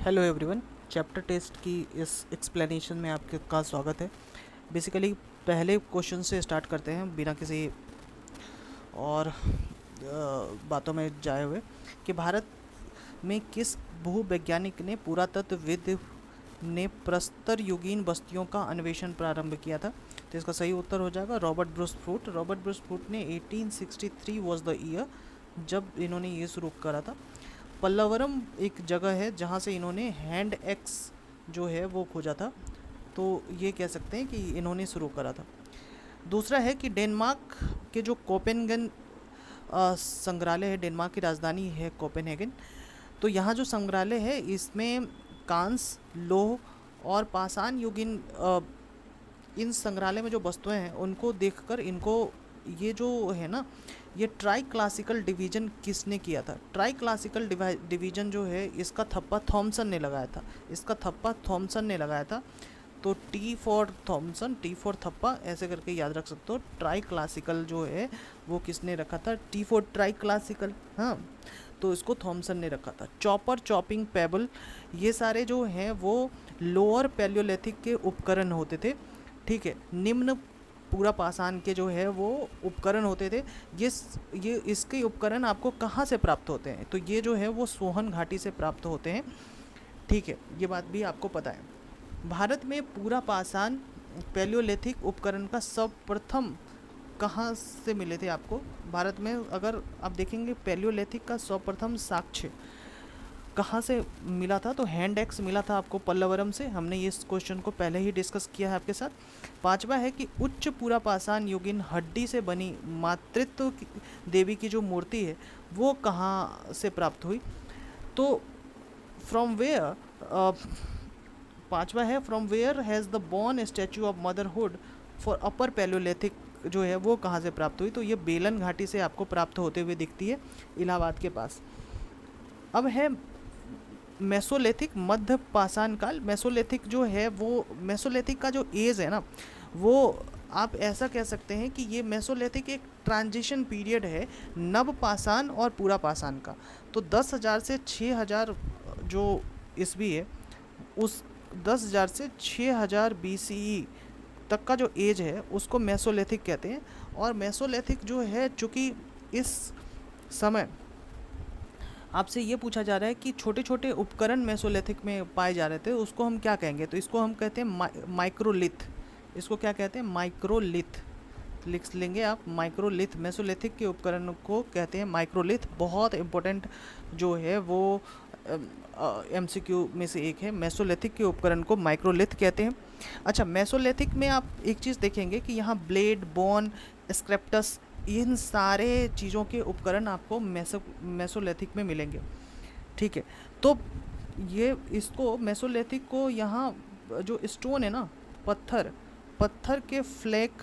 Hello everyone. Chapter test की इस explanation में आपके का स्वागत है। बेसिकली पहले क्वेश्चन से स्टार्ट करते हैं बिना किसी और बातों में जाए हुए कि भारत में किस भूवैज्ञानिक ने पुरातत्वविद ने प्रस्तर युगीन बस्तियों का अन्वेषण प्रारंभ किया था। तो इसका सही उत्तर हो जाएगा Robert Bruce fruit. Robert Bruce fruit ने 1863 वॉज द ईयर जब इन्होंने ये शुरू करा था। पल्लवरम एक जगह है जहाँ से इन्होंने हैंड एक्स जो है वो खोजा था, तो ये कह सकते हैं कि इन्होंने शुरू करा था। दूसरा है कि डेनमार्क के जो कोपेनहेगन संग्रहालय है, डेनमार्क की राजधानी है कोपेनहेगन, तो यहाँ जो संग्रहालय है इसमें कांस, लोह और पाषाण युगीन इन संग्रहालय में जो वस्तुएं हैं उनको देखकर इनको ये जो है ना, ये ट्राई क्लासिकल डिवीजन किसने किया था? ट्राई क्लासिकल डिवीजन जो है इसका थप्पा थॉमसन ने लगाया था। इसका थप्पा थॉमसन ने लगाया था। तो T for Thomson, T for थप्पा, ऐसे करके याद रख सकते हो। ट्राई क्लासिकल जो है वो किसने रखा था? टी फॉर ट्राई क्लासिकल, हाँ, तो इसको थॉमसन ने रखा था। चॉपर, चॉपिंग पेबल, ये सारे जो हैं वो लोअर पैलियोलिथिक के उपकरण होते थे। ठीक है, निम्न पूरा पाषाण के जो है वो उपकरण होते थे। ये इसके उपकरण आपको कहाँ से प्राप्त होते हैं? तो ये जो है वो सोहन घाटी से प्राप्त होते हैं। ठीक है, ये बात भी आपको पता है। भारत में पूरा पाषाण पैलियोलिथिक उपकरण का सर्वप्रथम कहाँ से मिले थे आपको? भारत में अगर आप देखेंगे पैलियोलिथिक का सर्वप्रथम साक्ष्य कहाँ से मिला था, तो हैंड एक्स मिला था आपको पल्लवरम से। हमने ये इस क्वेश्चन को पहले ही डिस्कस किया है आपके साथ। पांचवा है कि उच्च पूरा पाषाण युगीन हड्डी से बनी मातृत्व देवी की जो मूर्ति है वो कहाँ से प्राप्त हुई? तो फ्रॉम वेयर, पांचवा है from where has the born statue of motherhood for upper Palaeolithic जो है वो कहाँ से प्राप्त हुई? तो ये बेलन घाटी से आपको प्राप्त होते हुए दिखती है, इलाहाबाद के पास। अब है मेसोलिथिक, मध्य पाषाण काल। मेसोलिथिक जो है वो, मेसोलिथिक का जो एज है ना, वो आप ऐसा कह सकते हैं कि ये मेसोलिथिक एक ट्रांजिशन पीरियड है नव पाषाण और पूरा पाषाण का। तो 10,000 से 6,000 जो ईस्वी है, उस 10,000 से 6,000 BCE तक का जो एज है उसको मेसोलिथिक कहते हैं। और मेसोलिथिक जो है, चूँकि इस समय आपसे ये पूछा जा रहा है कि छोटे छोटे उपकरण मेसोलिथिक में पाए जा रहे थे, उसको हम क्या कहेंगे? तो इसको हम कहते हैं माइक्रोलिथ। इसको क्या कहते हैं? माइक्रोलिथ। लिख लेंगे आप, माइक्रोलिथ। मेसोलिथिक के उपकरण को कहते हैं माइक्रोलिथ। बहुत इंपॉर्टेंट जो है वो MCQ में से एक है। मेसोलिथिक के उपकरण को माइक्रोलिथ कहते हैं। अच्छा, मेसोलिथिक में आप एक चीज़ देखेंगे कि यहाँ ब्लेड, बोन, स्क्रेप्टस, इन सारे चीज़ों के उपकरण आपको मेसोलिथिक में मिलेंगे। ठीक है, तो ये इसको मेसोलिथिक को यहाँ जो स्टोन है ना, पत्थर, पत्थर के फ्लैक,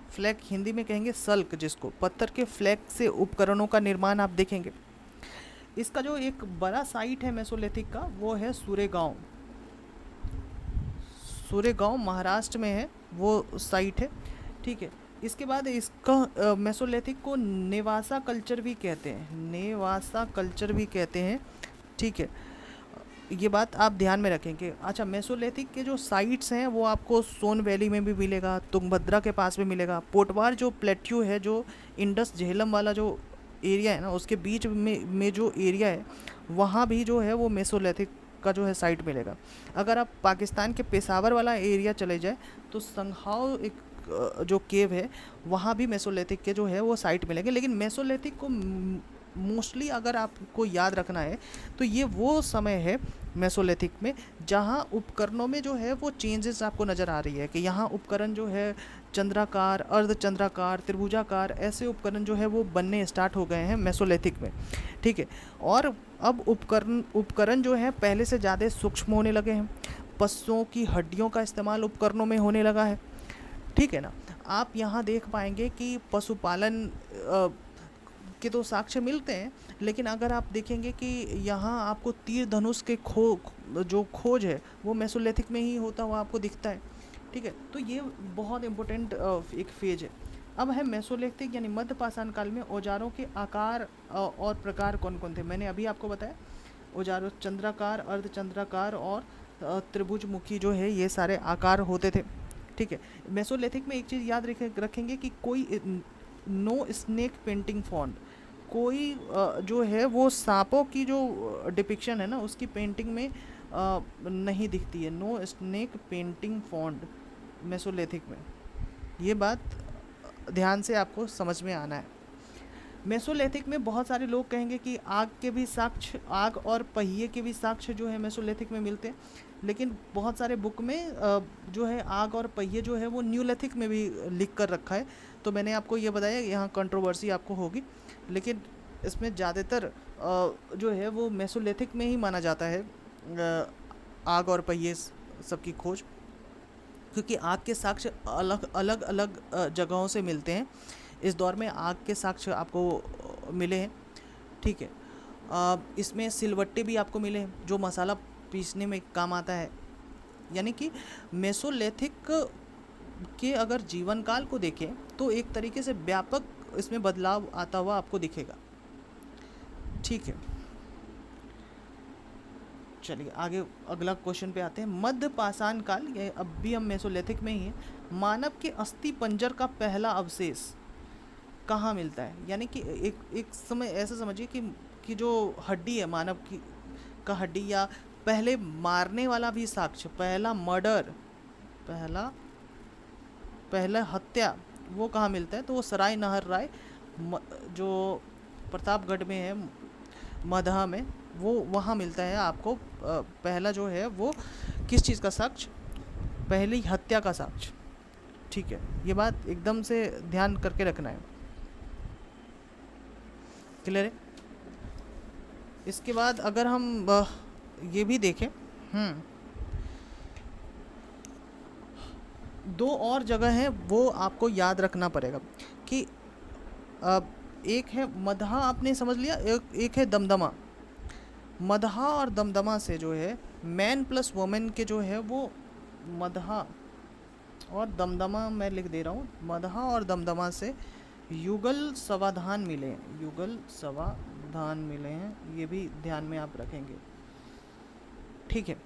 फ्लैक हिंदी में कहेंगे सल्क, जिसको पत्थर के फ्लैक से उपकरणों का निर्माण आप देखेंगे। इसका जो एक बड़ा साइट है मेसोलिथिक का वो है सूरेगांव। सूरेगांव महाराष्ट्र में है वो साइट है। ठीक है, इसके बाद इसका मेसोलिथिक को नेवासा कल्चर भी कहते हैं, नेवासा कल्चर भी कहते हैं। ठीक है, ये बात आप ध्यान में रखेंगे। अच्छा, मेसोलिथिक के जो साइट्स हैं वो आपको सोन वैली में भी मिलेगा, तुंगभद्रा के पास भी मिलेगा। पोटवार जो प्लेट्यू है, जो इंडस झेलम वाला जो एरिया है ना, उसके बीच में जो एरिया है वहाँ भी जो है वो मेसोलिथिक का जो है साइट मिलेगा। अगर आप पाकिस्तान के पेशावर वाला एरिया चले जाए तो संघाव एक जो केव है वहाँ भी मेसोलिथिक के जो है वो साइट मिलेंगे। लेकिन मेसोलिथिक को मोस्टली अगर आपको याद रखना है तो ये वो समय है मेसोलिथिक में जहाँ उपकरणों में जो है वो चेंजेस आपको नज़र आ रही है कि यहाँ उपकरण जो है चंद्राकार, अर्धचंद्राकार, त्रिभुजाकार, ऐसे उपकरण जो है वो बनने स्टार्ट हो गए हैं मेसोलिथिक में। ठीक है, और अब उपकरण जो है पहले से ज़्यादा सूक्ष्म होने लगे हैं। पशुओं की हड्डियों का इस्तेमाल उपकरणों में होने लगा है। ठीक है ना, आप यहाँ देख पाएंगे कि पशुपालन के तो साक्ष्य मिलते हैं, लेकिन अगर आप देखेंगे कि यहाँ आपको तीर धनुष के जो खोज है वो मेसोलिथिक में ही होता हुआ आपको दिखता है। ठीक है, तो ये बहुत इम्पोर्टेंट एक फेज है। अब है मेसोलिथिक यानी मध्य पाषाण काल में औजारों के आकार और प्रकार कौन कौन थे? मैंने अभी आपको बताया औजारों, चंद्राकार, अर्धचंद्राकार और त्रिभुजमुखी जो है ये सारे आकार होते थे। ठीक है। मेसोलिथिक में एक चीज़ याद रखेंगे कि कोई नो स्नेक पेंटिंग फॉन्ड, कोई जो है वो सांपों की जो डिपिक्शन है ना उसकी पेंटिंग में नहीं दिखती है। No snake painting found Mesolithic में, ये बात ध्यान से आपको समझ में आना है। मेसोलिथिक में बहुत सारे लोग कहेंगे कि आग के भी साक्ष्य, आग और पहिए के भी साक्ष्य जो है मेसोलिथिक में मिलते हैं, लेकिन बहुत सारे बुक में जो है आग और पहिए जो है वो न्यूलिथिक में भी लिख कर रखा है। तो मैंने आपको ये बताया, यहाँ कंट्रोवर्सी आपको होगी, लेकिन इसमें ज़्यादातर जो है वो मेसोलिथिक में ही माना जाता है आग और पहिए सबकी खोज, क्योंकि आग के साक्ष्य अलग अलग अलग जगहों से मिलते हैं। इस दौर में आग के साक्ष्य आपको मिले हैं। ठीक है। इसमें सिलवट्टे भी आपको मिले हैं जो मसाला पीसने में काम आता है। यानी कि मेसोलिथिक के अगर जीवन काल को देखें तो एक तरीके से व्यापक इसमें बदलाव आता हुआ आपको दिखेगा। ठीक है, चलिए आगे अगला क्वेश्चन पे आते हैं। मध्य पाषाण काल, ये अब भी हम मेसोलिथिक में ही हैं। मानव के अस्थि पंजर का पहला अवशेष कहाँ मिलता है? यानी कि एक समय ऐसा समझिए कि जो हड्डी है मानव की का हड्डी, या पहले मारने वाला भी साक्ष्य, पहला मर्डर, पहला हत्या, वो कहाँ मिलता है? तो वो सराय नहर राय जो प्रतापगढ़ में है, मदहा में, वो वहाँ मिलता है आपको। पहला जो है वो किस चीज़ का साक्ष्य? पहली हत्या का साक्ष्य। ठीक है, ये बात एकदम से ध्यान करके रखना है। क्लियर है? इसके बाद अगर हम ये भी देखें, दो और जगह हैं वो आपको याद रखना पड़ेगा कि एक है मदहा, आपने समझ लिया, एक है दमदमा। मदहा और दमदमा से जो है मैन प्लस वुमेन के जो है वो मदहा और दमदमा, मैं लिख दे रहा हूँ, मदहा और दमदमा से युगल समाधान मिले हैं, युगल समाधान मिले हैं, ये भी ध्यान में आप रखेंगे। ठीक है।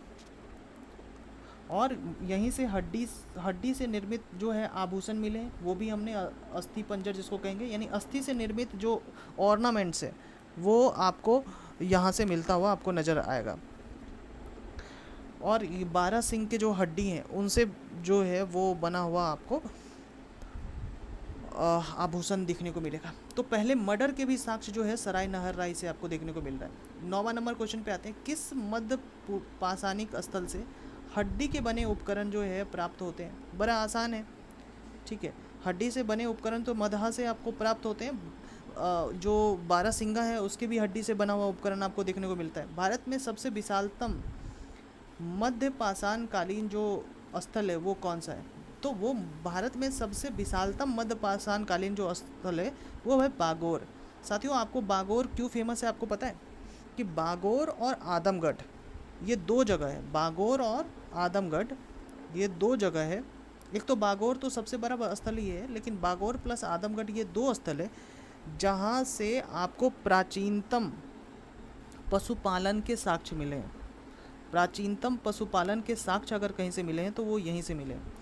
और यहीं से हड्डी से निर्मित जो है आभूषण मिले हैं, वो भी हमने अस्थि पंजर जिसको कहेंगे, यानी अस्थि से निर्मित जो ऑर्नामेंट्स है वो आपको यहाँ से मिलता हुआ आपको नज़र आएगा। और ये 12 सिंह के जो हड्डी हैं उनसे जो है वो बना हुआ आपको आभूषण देखने को मिलेगा। तो पहले मर्डर के भी साक्ष्य जो है सराय नहर राय से आपको देखने को मिल रहा है। 9वां नंबर क्वेश्चन पे आते हैं। किस मध्य पाषाणिक स्थल से हड्डी के बने उपकरण जो है प्राप्त होते हैं? बड़ा आसान है। ठीक है, हड्डी से बने उपकरण तो मदहा से आपको प्राप्त होते हैं। जो 12 सिंगा है उसके भी हड्डी से बना हुआ उपकरण आपको देखने को मिलता है। भारत में सबसे विशालतम मध्य पाषाण कालीन जो स्थल है वो कौन सा है? तो वो भारत में सबसे विशालतम मध्य पाषाण कालीन जो स्थल है वो है बागोर। साथियों, आपको बागोर क्यों फेमस है आपको पता है? कि बागोर और आदमगढ़ ये दो जगह है। बागोर और आदमगढ़ ये दो जगह है। एक तो बागोर तो सबसे बड़ा स्थल ही है, लेकिन बागोर प्लस आदमगढ़ ये दो स्थल है जहाँ से आपको प्राचीनतम पशुपालन के साक्ष्य मिले हैं। प्राचीनतम पशुपालन के साक्ष्य अगर कहीं से मिले हैं तो वो यहीं से मिले हैं।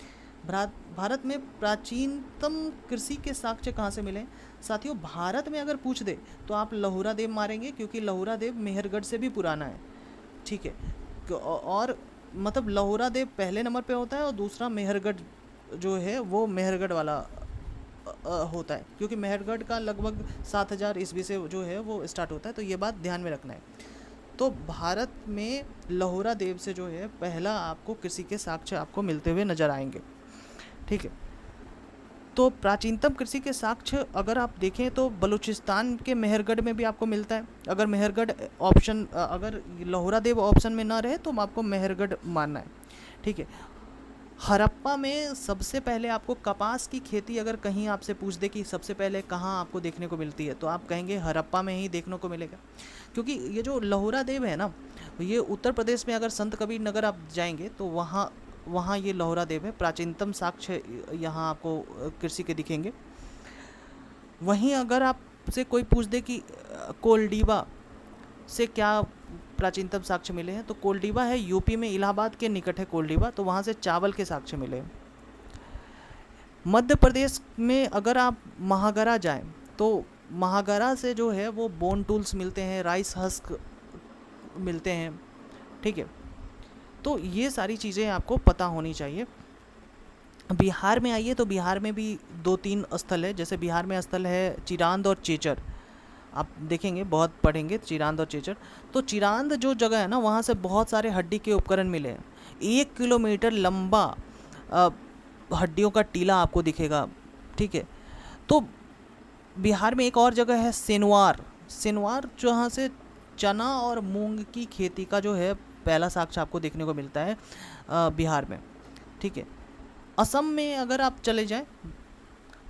भारत में प्राचीनतम कृषि के साक्ष्य कहाँ से मिले? साथियों, भारत में अगर पूछ दे तो आप लहुरा देव मारेंगे, क्योंकि लहुरा देव मेहरगढ़ से भी पुराना है। ठीक है, और मतलब लहुरा देव पहले नंबर पे होता है और दूसरा मेहरगढ़ जो है वो मेहरगढ़ वाला होता है, क्योंकि मेहरगढ़ का लगभग 7000 ईस्वी से जो है वो स्टार्ट होता है। तो ये बात ध्यान में रखना है। तो भारत में लहुरा देव से जो है पहला आपको कृषि के साक्ष्य आपको मिलते हुए नजर आएंगे। ठीक है, तो प्राचीनतम कृषि के साक्ष्य अगर आप देखें तो बलूचिस्तान के मेहरगढ़ में भी आपको मिलता है। अगर मेहरगढ़ ऑप्शन, अगर लहुरा देव ऑप्शन में ना रहे तो आपको मेहरगढ़ मानना है। ठीक है। हड़प्पा में सबसे पहले आपको कपास की खेती अगर कहीं आपसे पूछ दे कि सबसे पहले कहाँ आपको देखने को मिलती है, तो आप कहेंगे हड़प्पा में ही देखने को मिलेगा, क्योंकि ये जो लहुरा देव है ना, ये उत्तर प्रदेश में अगर संत कबीर नगर आप जाएंगे तो वहाँ ये लहुरा देव है। प्राचीनतम साक्ष्य यहाँ आपको कृषि के दिखेंगे। वहीं अगर आपसे कोई पूछ दे कि कोलडीबा से क्या प्राचीनतम साक्ष्य मिले हैं? तो कोल्डिबा है यूपी में, इलाहाबाद के निकट है कोल्डिबा, तो वहाँ से चावल के साक्ष्य मिले। मध्य प्रदेश में अगर आप महागरा जाएं तो महागरा से जो है वो बोन टूल्स मिलते हैं, राइस हस्क मिलते हैं, ठीक है। तो ये सारी चीज़ें आपको पता होनी चाहिए। बिहार में आइए तो बिहार में भी 2-3 स्थल है, जैसे बिहार में स्थल है चिरांद और चेचर, आप देखेंगे बहुत पढ़ेंगे चिरांद और चेचर। तो चिरांद जो जगह है ना, वहाँ से बहुत सारे हड्डी के उपकरण मिले हैं। 1 किलोमीटर लंबा हड्डियों का टीला आपको दिखेगा, ठीक है। तो बिहार में एक और जगह है सेनवार, सेनवार जहाँ से चना और मूंग की खेती का जो है पहला साक्ष्य आपको देखने को मिलता है बिहार में, ठीक है। असम में अगर आप चले जाएं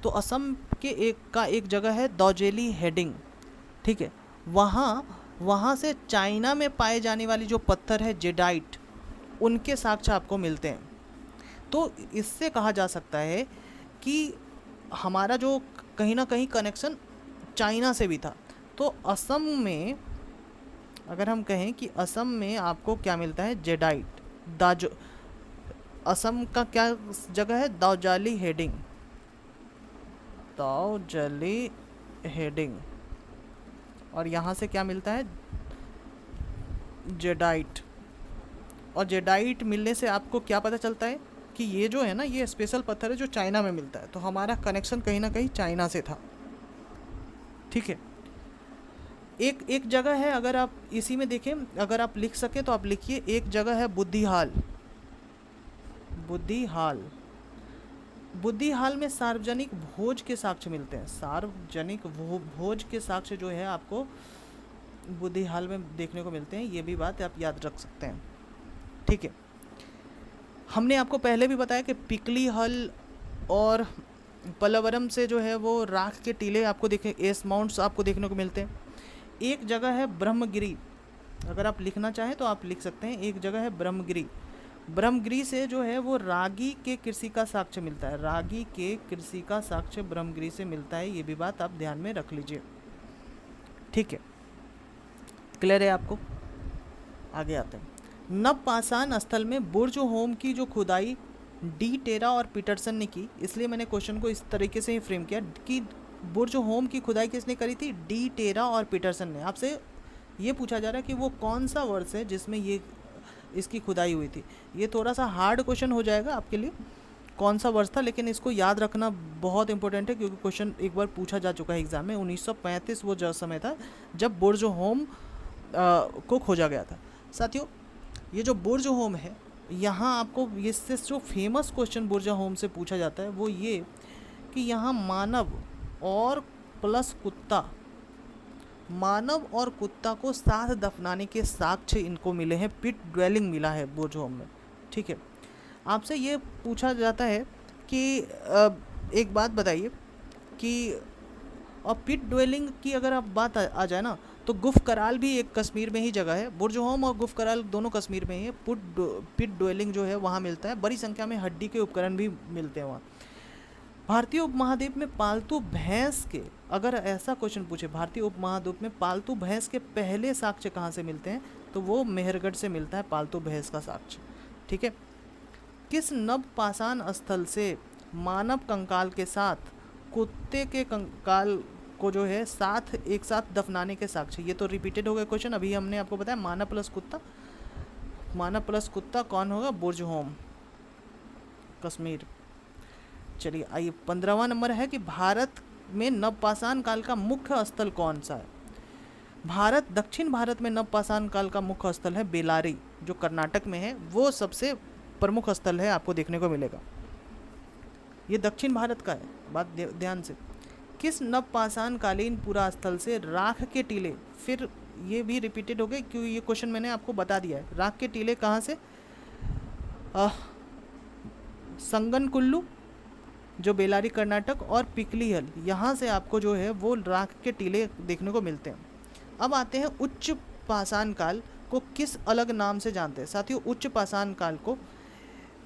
तो असम के एक जगह है दौजेली हेडिंग, ठीक है। वहाँ से चाइना में पाए जाने वाली जो पत्थर है जेडाइट, उनके साक्ष्य आपको मिलते हैं। तो इससे कहा जा सकता है कि हमारा जो कहीं ना कहीं कनेक्शन चाइना से भी था। तो असम में अगर हम कहें कि असम में आपको क्या मिलता है, जेडाइट। असम का क्या जगह है, दौजाली हेडिंग, दौजली हेडिंग, और यहाँ से क्या मिलता है, जेडाइट। और जेडाइट मिलने से आपको क्या पता चलता है कि ये जो है ना, ये स्पेशल पत्थर है जो चाइना में मिलता है। तो हमारा कनेक्शन कहीं ना कहीं चाइना से था, ठीक है। एक जगह है, अगर आप इसी में देखें, अगर आप लिख सके तो आप लिखिए, एक जगह है बुद्धिहाल। बुद्धिहाल में सार्वजनिक भोज के साक्ष्य मिलते हैं। सार्वजनिक भोज के साक्ष्य जो है आपको बुद्धिहाल में देखने को मिलते हैं। ये भी बात आप याद रख सकते हैं, ठीक है। हमने आपको पहले भी बताया कि पिकली हल और पलवरम से जो है वो राख के टीले आपको देखे, एस माउंट्स आपको देखने को मिलते हैं। एक जगह है ब्रह्मगिरी, अगर आप लिखना चाहें तो आप लिख सकते हैं, एक जगह है ब्रह्मगिरी। ब्रह्मगिरी से जो है वो रागी के कृषि का साक्ष्य मिलता है, रागी के कृषि का साक्ष्य ब्रह्मगिरी से मिलता है। ये भी बात आप ध्यान में रख लीजिए, ठीक है। क्लियर है आपको? आगे आते हैं। नवपाषाण स्थल में बुर्ज होम की जो खुदाई डी टेरा और पीटरसन ने की, इसलिए मैंने क्वेश्चन को इस तरीके से ही फ्रेम किया कि बुर्ज होम की खुदाई किसने करी थी, डी टेरा और पीटरसन ने। आपसे ये पूछा जा रहा है कि वो कौन सा वर्ष है जिसमें ये इसकी खुदाई हुई थी। ये थोड़ा सा हार्ड क्वेश्चन हो जाएगा आपके लिए, कौन सा वर्ष था, लेकिन इसको याद रखना बहुत इंपॉर्टेंट है क्योंकि क्वेश्चन एक बार पूछा जा चुका है एग्जाम में। 1935 वो जो समय था जब बुर्ज होम को खोजा गया था। साथियों, ये जो बुर्ज होम है, यहाँ आपको इससे जो फेमस क्वेश्चन बुर्ज होम से पूछा जाता है वो ये कि यहाँ मानव और कुत्ता को साथ दफनाने के साक्ष्य इनको मिले हैं। पिट ड्वेलिंग मिला है बुर्ज होम में, ठीक है। आपसे ये पूछा जाता है कि एक बात बताइए कि और पिट ड्वेलिंग की अगर आप बात आ जाए ना, तो गुफ कराल भी एक कश्मीर में ही जगह है। बुर्ज होम और गुफ कराल दोनों कश्मीर में ही है। पिट ड्वेलिंग जो है वहाँ मिलता है। बड़ी संख्या में हड्डी के उपकरण भी मिलते हैं वहाँ। भारतीय उपमहाद्वीप में पालतू भैंस के, अगर ऐसा क्वेश्चन पूछे भारतीय उपमहाद्वीप में पालतू भैंस के पहले साक्ष्य कहाँ से मिलते हैं, तो वो मेहरगढ़ से मिलता है पालतू भैंस का साक्ष्य, ठीक है। किस नवपाषाण स्थल से मानव कंकाल के साथ कुत्ते के कंकाल को जो है एक साथ दफनाने के साक्ष्य, ये तो रिपीटेड हो गया क्वेश्चन। अभी हमने आपको बताया मानव प्लस कुत्ता कौन होगा, बुर्ज होम, कश्मीर। चलिए आइए 15वां नंबर है कि भारत में नवपाषाण काल का मुख्य स्थल कौन सा है। दक्षिण भारत में नवपाषाण काल का मुख्य स्थल है बेलारी, जो कर्नाटक में है। वो सबसे प्रमुख स्थल है, आपको देखने को मिलेगा। ये दक्षिण भारत का है, बात ध्यान से। किस नवपाषाण कालीन पुरा स्थल से राख के टीले, फिर ये भी रिपीटेड हो गए क्योंकि ये क्वेश्चन मैंने आपको बता दिया है। राख के टीले कहाँ से, संगन कुल्लू जो बेलारी कर्नाटक, और पिकलीहल, यहाँ से आपको जो है वो राख के टीले देखने को मिलते हैं। अब आते हैं उच्च पाषाण काल को किस अलग नाम से जानते हैं। साथियों, उच्च पाषाण काल को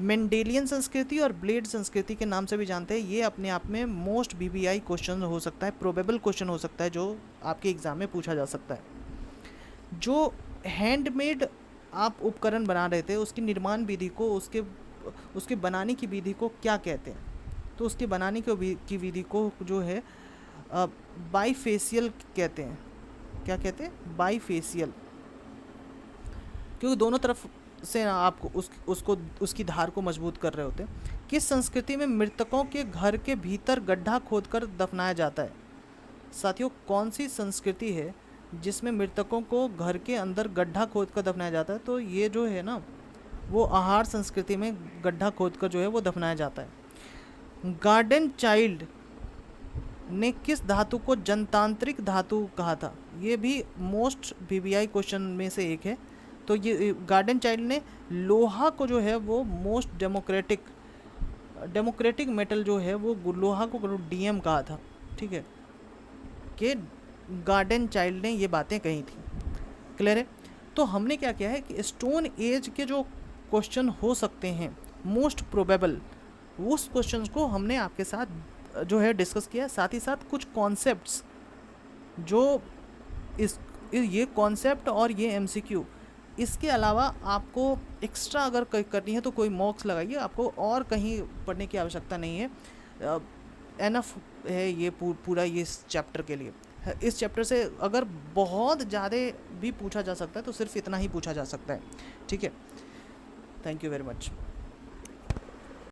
मेंडेलियन संस्कृति और ब्लेड संस्कृति के नाम से भी जानते हैं। ये अपने आप में मोस्ट बीबीआई क्वेश्चन हो सकता है, प्रोबेबल क्वेश्चन हो सकता है जो आपके एग्जाम में पूछा जा सकता है। जो हैंडमेड आप उपकरण बना रहे थे, उसकी निर्माण विधि को, उसके बनाने की विधि को क्या कहते हैं? तो उसके बनाने की विधि को जो है बाईफेशियल कहते हैं। क्या कहते हैं? बाईफेशियल। क्योंकि दोनों तरफ से आप उसको उसकी धार को मजबूत कर रहे होते हैं। किस संस्कृति में मृतकों के घर के भीतर गड्ढा खोदकर दफनाया जाता है? साथियों, कौन सी संस्कृति है जिसमें मृतकों को घर के अंदर गड्ढा खोदकर दफनाया जाता है? तो ये जो है ना, वो आहार संस्कृति में गड्ढा खोदकर जो है वो दफनाया जाता है। गार्डन चाइल्ड ने किस धातु को जनतांत्रिक धातु कहा था? ये भी मोस्ट वीवीआई क्वेश्चन में से एक है। तो ये गार्डन चाइल्ड ने लोहा को जो है वो मोस्ट डेमोक्रेटिक मेटल जो है वो लोहा को डीएम कहा था। ठीक है, कि गार्डन चाइल्ड ने ये बातें कही थी। क्लियर है? तो हमने क्या किया है कि स्टोन एज के जो क्वेश्चन हो सकते हैं मोस्ट प्रोबेबल, उस क्वेश्चंस को हमने आपके साथ जो है डिस्कस किया है। साथ ही साथ कुछ कॉन्सेप्ट्स जो ये कॉन्सेप्ट और ये एमसीक्यू, इसके अलावा आपको एक्स्ट्रा अगर करनी है तो कोई मॉक्स लगाइए, आपको और कहीं पढ़ने की आवश्यकता नहीं है। एनफ है ये पूरा ये इस चैप्टर के लिए। इस चैप्टर से अगर बहुत ज़्यादा भी पूछा जा सकता है तो सिर्फ इतना ही पूछा जा सकता है। ठीक है, थैंक यू वेरी मच।